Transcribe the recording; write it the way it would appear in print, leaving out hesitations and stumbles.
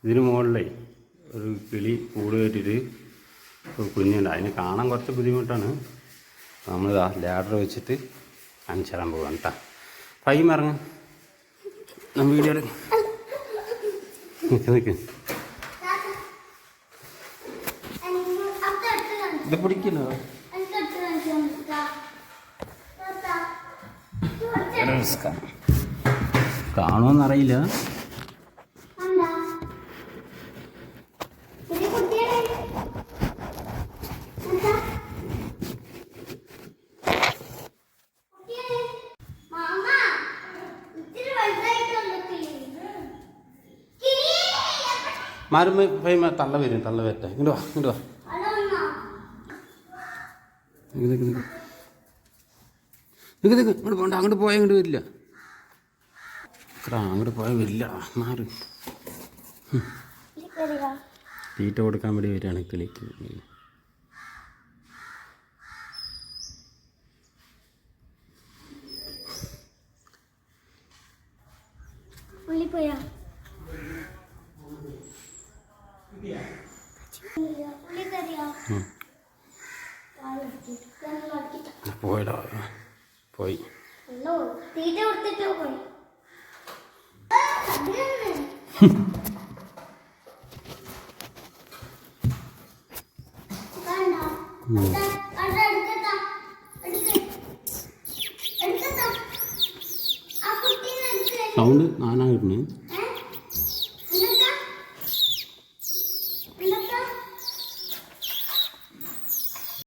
ഇതിന് മുകളിലേ ഒരു കിളി കൂട് കയറ്റിയിട്ട് കുഞ്ഞുണ്ട്. അതിന് കാണാൻ കുറച്ച് ബുദ്ധിമുട്ടാണ്. നമ്മൾ ലാഡർ വെച്ചിട്ട് കാണിച്ചു തരാൻ പോകാം കേട്ടോ. ഫൈം ഇറങ്ങ നമ്മൾ വീഡിയോയിൽ നിൽക്ക് ഇത് പിടിക്കല്ലോ. കാണുമെന്നറിയില്ല. മാറുമ്പോ ഫൈമ തള്ള വരട്ടെ. ഇങ്ങോട്ട് വാ ഇങ്ങോട്ട് പോണ്ട. അങ്ങോട്ട് പോയാൽ ഇങ്ങോട്ട് വരില്ല. അങ്ങോട്ട് പോയാൽ വരില്ല. മാറി തീറ്റ കൊടുക്കാൻ വേണ്ടി വരികയാണ് കിളിക്ക്. പോയടാ പോയി. സൗണ്ട് നാനാ കിട്ടുന്നു.